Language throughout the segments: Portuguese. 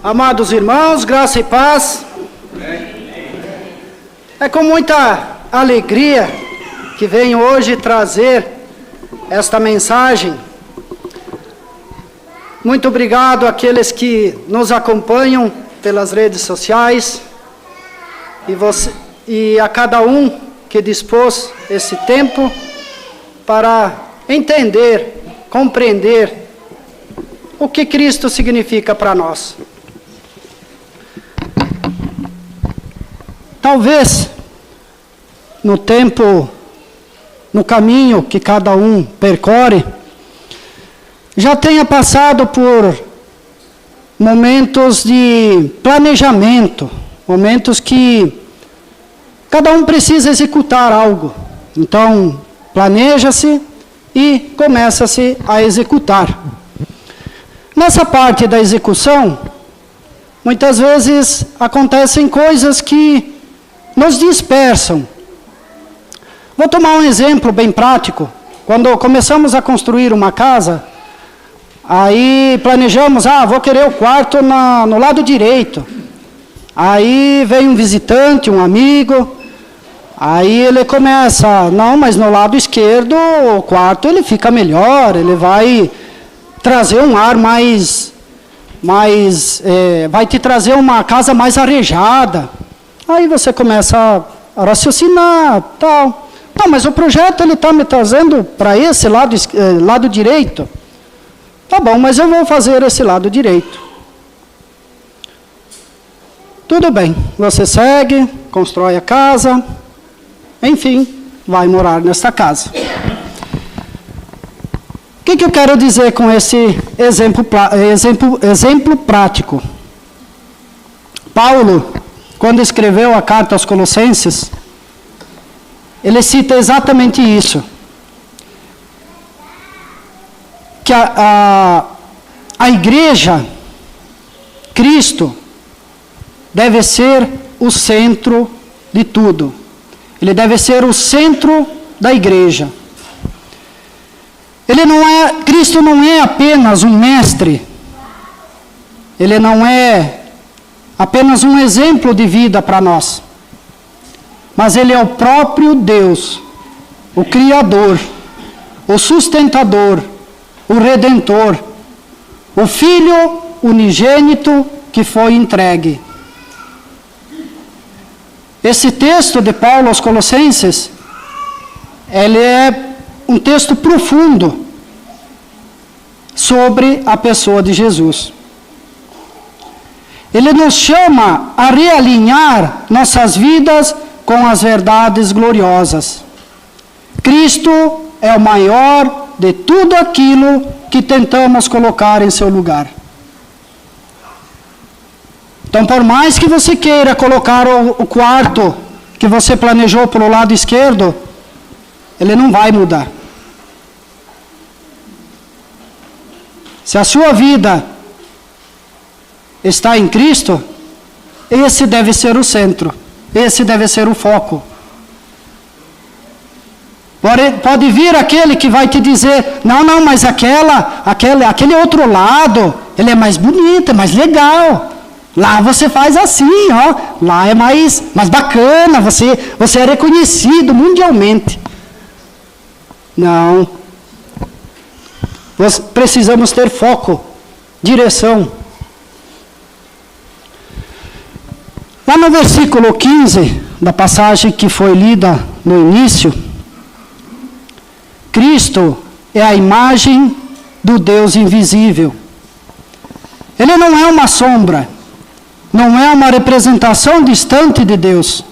Amados irmãos, graça e paz. É com muita alegria que venho hoje trazer esta mensagem. Muito obrigado àqueles que nos acompanham pelas redes sociais e a cada um que dispôs esse tempo para entender, compreender o que Cristo significa para nós. Talvez, no tempo, no caminho que cada um percorre, já tenha passado por momentos de planejamento, momentos que cada um precisa executar algo. Então, planeja-se e começa-se a executar. Nessa parte da execução, muitas vezes acontecem coisas que nos dispersam. Vou tomar um exemplo bem prático. Quando começamos a construir uma casa, aí planejamos, vou querer o quarto no lado direito. Aí vem um visitante, um amigo, aí ele começa, não, mas no lado esquerdo o quarto ele fica melhor, ele vai trazer um ar vai te trazer uma casa mais arejada. Aí você começa a raciocinar, tal. Não, mas o projeto ele está me trazendo para esse lado direito. Tá bom, mas eu vou fazer esse lado direito. Tudo bem, você segue, constrói a casa, enfim, vai morar nesta casa. O que eu quero dizer com esse exemplo prático? Paulo, quando escreveu a carta aos Colossenses, ele cita exatamente isso. Que a igreja, Cristo, deve ser o centro de tudo. Ele deve ser o centro da igreja. Cristo não é apenas um mestre. Ele não é apenas um exemplo de vida para nós. Mas ele é o próprio Deus, o Criador, o sustentador, o Redentor, o Filho unigênito que foi entregue. Esse texto de Paulo aos Colossenses, ele é um texto profundo sobre a pessoa de Jesus. Ele nos chama a realinhar nossas vidas com as verdades gloriosas. Cristo é o maior de tudo aquilo que tentamos colocar em seu lugar. Então, por mais que você queira colocar o quarto que você planejou para o lado esquerdo, ele não vai mudar. Se a sua vida está em Cristo, esse deve ser o centro, esse deve ser o foco. Pode vir aquele que vai te dizer, não, mas aquele outro lado, ele é mais bonito, é mais legal. Lá você faz assim, lá é mais bacana, você é reconhecido mundialmente. Não. Nós precisamos ter foco, direção. Lá no versículo 15, da passagem que foi lida no início, Cristo é a imagem do Deus invisível. Ele não é uma sombra, não é uma representação distante de Deus,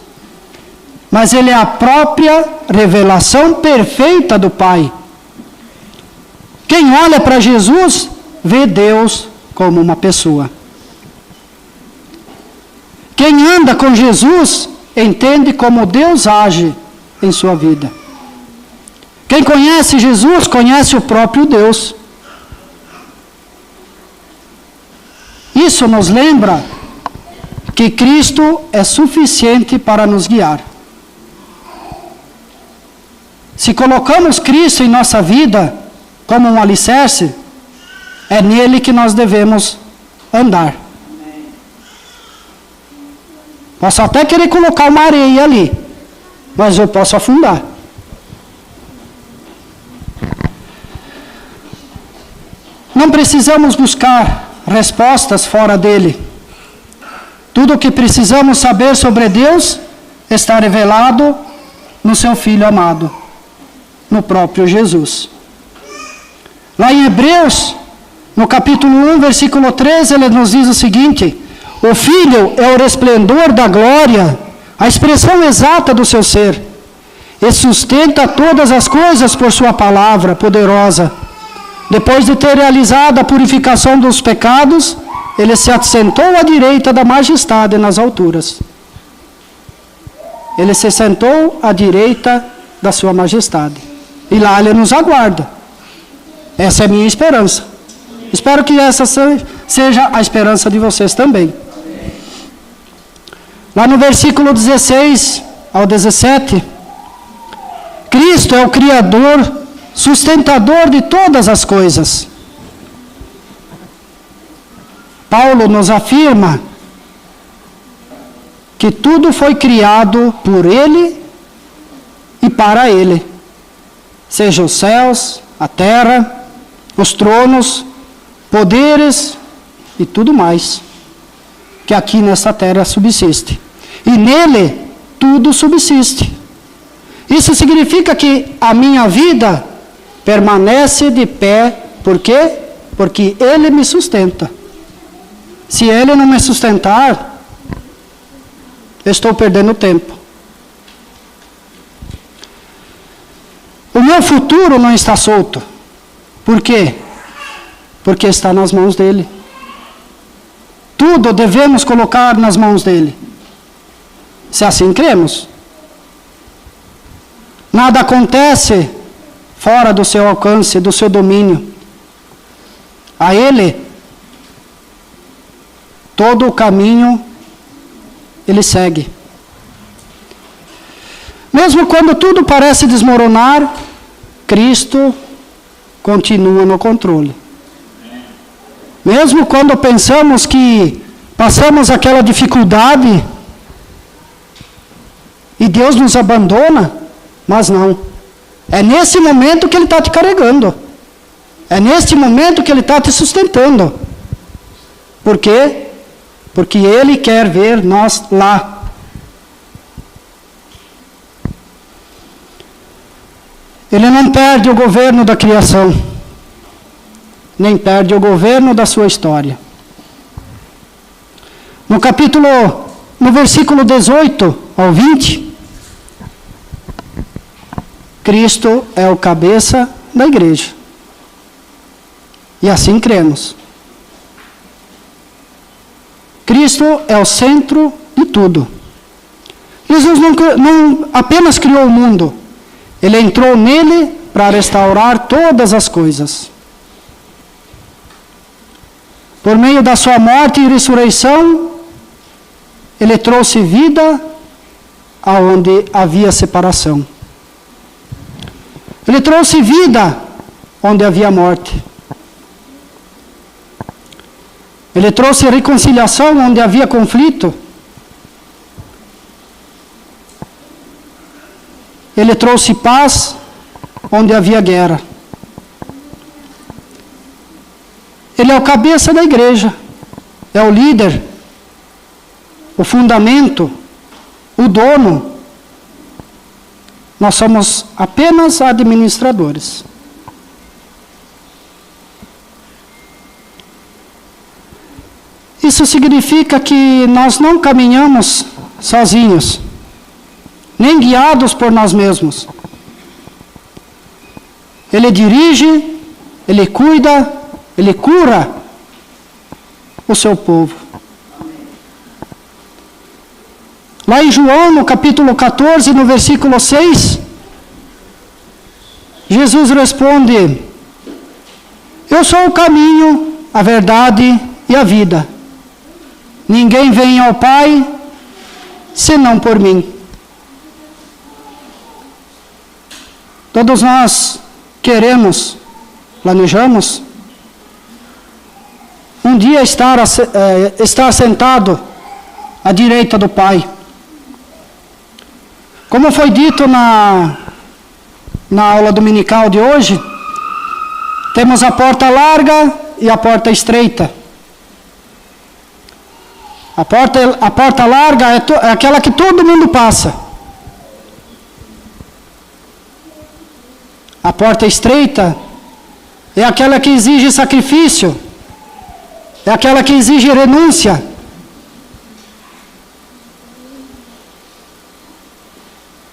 mas ele é a própria revelação perfeita do Pai. Quem olha para Jesus, vê Deus como uma pessoa. Quem anda com Jesus, entende como Deus age em sua vida. Quem conhece Jesus, conhece o próprio Deus. Isso nos lembra que Cristo é suficiente para nos guiar. Se colocamos Cristo em nossa vida como um alicerce, é nele que nós devemos andar. Posso até querer colocar uma areia ali, mas eu posso afundar. Não precisamos buscar respostas fora dele. Tudo o que precisamos saber sobre Deus está revelado no seu Filho amado, no próprio Jesus. Lá em Hebreus, no capítulo 1, versículo 13, ele nos diz o seguinte: o Filho é o resplendor da glória, a expressão exata do seu ser, e sustenta todas as coisas por sua palavra poderosa. Depois de ter realizado a purificação dos pecados, ele se assentou à direita da majestade nas alturas. Ele se sentou à direita da sua majestade. E lá ele nos aguarda. Essa é a minha esperança. Espero que essa seja a esperança de vocês também. Lá no versículo 16 ao 17, Cristo é o Criador, sustentador de todas as coisas. Paulo nos afirma que tudo foi criado por Ele e para Ele. Seja os céus, a terra, os tronos, poderes e tudo mais que aqui nesta terra subsiste. E nele tudo subsiste. Isso significa que a minha vida permanece de pé. Por quê? Porque Ele me sustenta. Se Ele não me sustentar, eu estou perdendo tempo. O meu futuro não está solto. Por quê? Porque está nas mãos dEle. Tudo devemos colocar nas mãos dEle. Se assim cremos. Nada acontece fora do seu alcance, do seu domínio. A Ele, todo o caminho, Ele segue. Mesmo quando tudo parece desmoronar, Cristo continua no controle. Mesmo quando pensamos que passamos aquela dificuldade e Deus nos abandona, mas não. É nesse momento que Ele está te carregando. É neste momento que Ele está te sustentando. Por quê? Porque Ele quer ver nós lá. Ele não perde o governo da criação, nem perde o governo da sua história. No versículo 18 ao 20, Cristo é o cabeça da igreja. E assim cremos. Cristo é o centro de tudo. Jesus não apenas criou o mundo, Ele entrou nele para restaurar todas as coisas. Por meio da sua morte e ressurreição, Ele trouxe vida aonde havia separação. Ele trouxe vida onde havia morte. Ele trouxe reconciliação onde havia conflito. Ele trouxe paz onde havia guerra. Ele é o cabeça da igreja, é o líder, o fundamento, o dono. Nós somos apenas administradores. Isso significa que nós não caminhamos sozinhos, nem guiados por nós mesmos. Ele dirige, Ele cuida, Ele cura o seu povo. Lá em João, no capítulo 14, no versículo 6, Jesus responde: eu sou o caminho, a verdade e a vida. Ninguém vem ao Pai senão por mim. Todos nós queremos, planejamos, um dia estar sentado à direita do Pai. Como foi dito na aula dominical de hoje, temos a porta larga e a porta estreita. A porta larga é aquela que todo mundo passa. A porta estreita é aquela que exige sacrifício, é aquela que exige renúncia.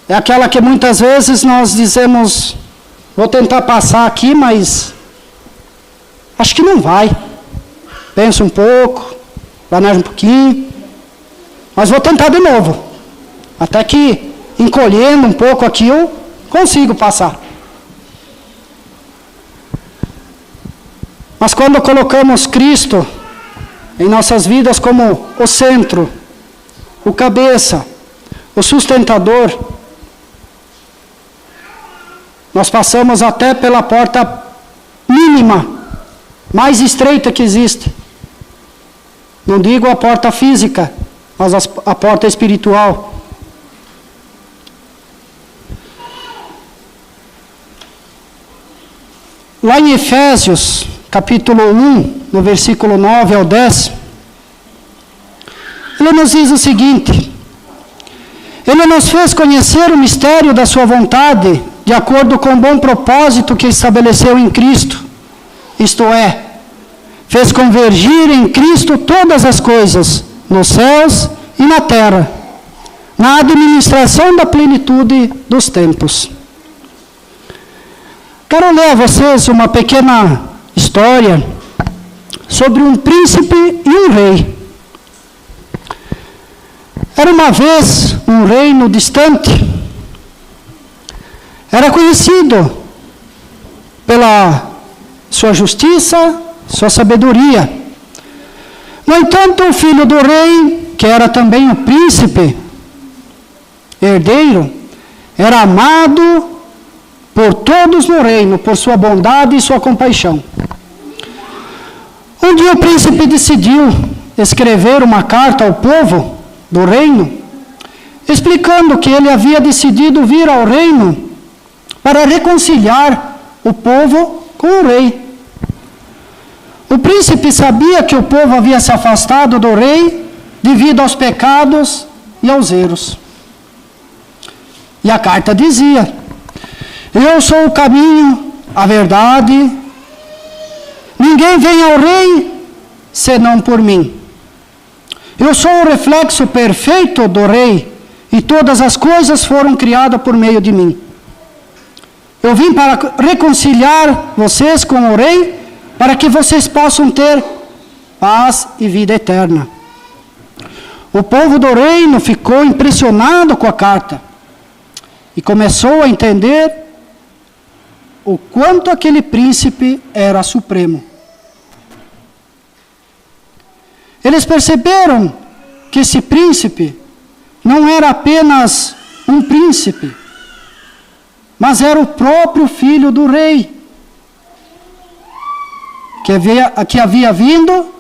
É aquela que muitas vezes nós dizemos, vou tentar passar aqui, mas acho que não vai. Pensa um pouco, planeja um pouquinho, mas vou tentar de novo. Até que, encolhendo um pouco aqui, eu consigo passar. Mas quando colocamos Cristo em nossas vidas como o centro, o cabeça, o sustentador, nós passamos até pela porta mínima, mais estreita que existe. Não digo a porta física, mas a porta espiritual. Lá em Efésios, capítulo 1, no versículo 9 ao 10, ele nos diz o seguinte: Ele nos fez conhecer o mistério da sua vontade, de acordo com o bom propósito que estabeleceu em Cristo. Isto é, fez convergir em Cristo todas as coisas, nos céus e na terra, na administração da plenitude dos tempos. Quero ler a vocês uma pequena história sobre um príncipe e um rei. Era uma vez um reino distante. Era conhecido pela sua justiça, sua sabedoria. No entanto, o filho do rei, que era também o príncipe, herdeiro, era amado por todos no reino, por sua bondade e sua compaixão. Um dia o príncipe decidiu escrever uma carta ao povo do reino, explicando que ele havia decidido vir ao reino para reconciliar o povo com o rei. O príncipe sabia que o povo havia se afastado do rei devido aos pecados e aos erros. E a carta dizia: Eu sou o caminho, a verdade. Ninguém vem ao rei senão por mim. Eu sou o reflexo perfeito do rei e todas as coisas foram criadas por meio de mim. Eu vim para reconciliar vocês com o rei, para que vocês possam ter paz e vida eterna. O povo do reino ficou impressionado com a carta e começou a entender o quanto aquele príncipe era supremo. Eles perceberam que esse príncipe não era apenas um príncipe, mas era o próprio filho do rei, que havia vindo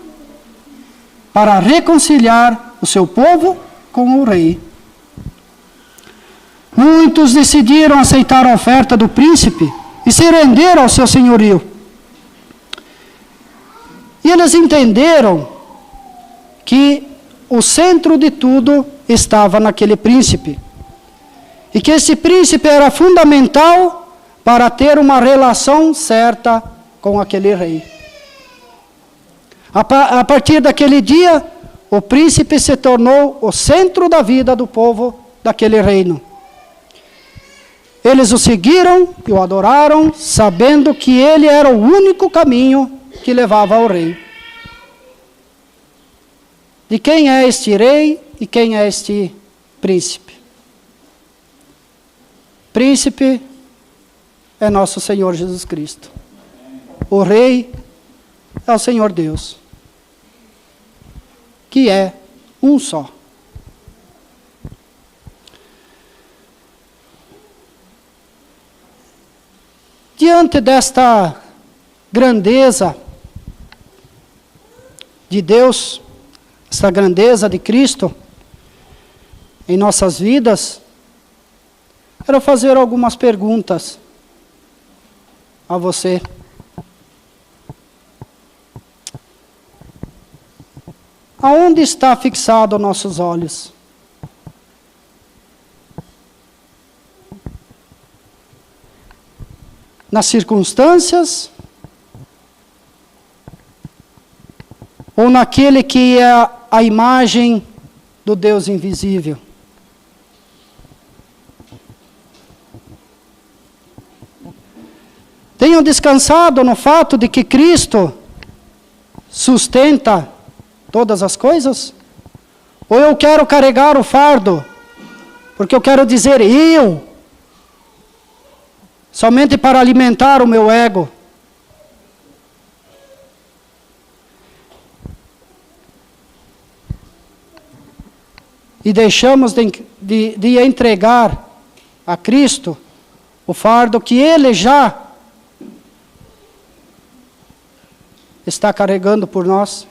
para reconciliar o seu povo com o rei. Muitos decidiram aceitar a oferta do príncipe e se render ao seu senhorio. E eles entenderam que o centro de tudo estava naquele príncipe. E que esse príncipe era fundamental para ter uma relação certa com aquele rei. A partir daquele dia, o príncipe se tornou o centro da vida do povo daquele reino. Eles o seguiram e o adoraram, sabendo que ele era o único caminho que levava ao rei. De quem é este rei e quem é este príncipe? Príncipe é nosso Senhor Jesus Cristo. O rei é o Senhor Deus, que é um só. Diante desta grandeza de Deus, esta grandeza de Cristo, em nossas vidas, quero fazer algumas perguntas a você. Aonde está fixado nossos olhos? Nas circunstâncias? Ou naquele que é a imagem do Deus invisível? Tenham descansado no fato de que Cristo sustenta todas as coisas? Ou eu quero carregar o fardo, porque eu quero dizer eu, somente para alimentar o meu ego? E deixamos de entregar a Cristo o fardo que Ele já está carregando por nós.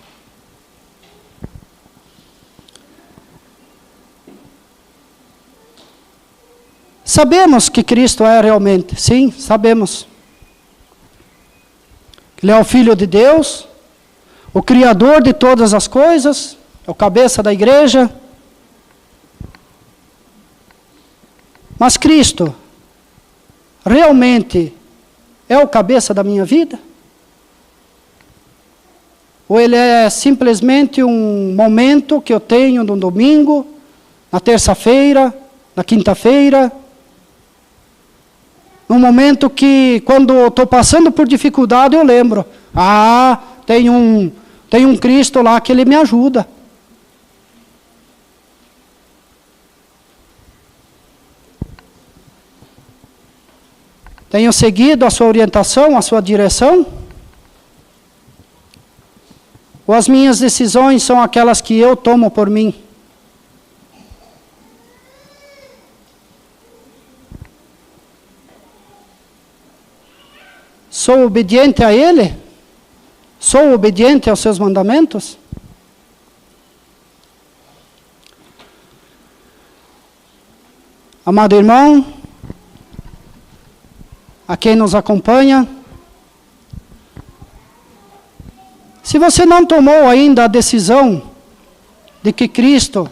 Sabemos que Cristo é realmente, sim, sabemos. Ele é o Filho de Deus, o Criador de todas as coisas, é o cabeça da igreja. Mas Cristo realmente é o cabeça da minha vida? Ou Ele é simplesmente um momento que eu tenho no domingo, na terça-feira, na quinta-feira? Num momento que, quando eu estou passando por dificuldade, eu lembro. Tem um Cristo lá que Ele me ajuda. Tenho seguido a sua orientação, a sua direção? Ou as minhas decisões são aquelas que eu tomo por mim? Sou obediente a Ele? Sou obediente aos seus mandamentos? Amado irmão, a quem nos acompanha, se você não tomou ainda a decisão de que Cristo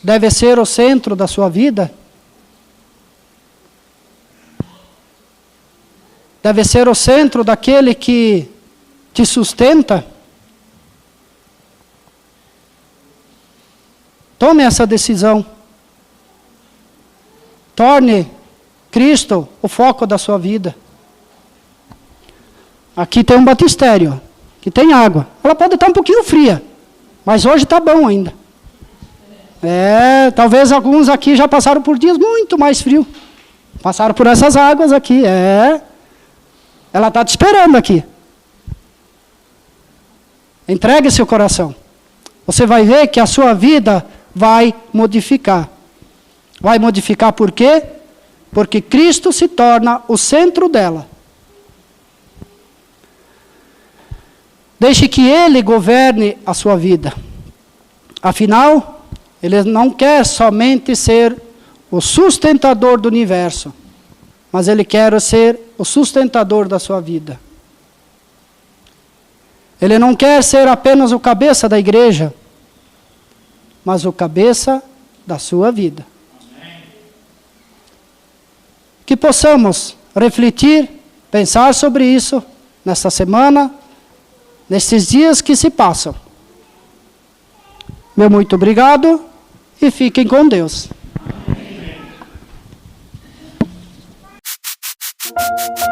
deve ser o centro da sua vida, deve ser o centro daquele que te sustenta, tome essa decisão. Torne Cristo o foco da sua vida. Aqui tem um batistério, que tem água. Ela pode estar um pouquinho fria, mas hoje está bom ainda. Talvez alguns aqui já passaram por dias muito mais frios. Passaram por essas águas aqui, Ela está te esperando aqui. Entregue seu coração. Você vai ver que a sua vida vai modificar. Vai modificar por quê? Porque Cristo se torna o centro dela. Deixe que Ele governe a sua vida. Afinal, Ele não quer somente ser o sustentador do universo, mas Ele quer ser o sustentador da sua vida. Ele não quer ser apenas o cabeça da igreja, mas o cabeça da sua vida. Que possamos refletir, pensar sobre isso nesta semana, nesses dias que se passam. Meu muito obrigado e fiquem com Deus. Amém.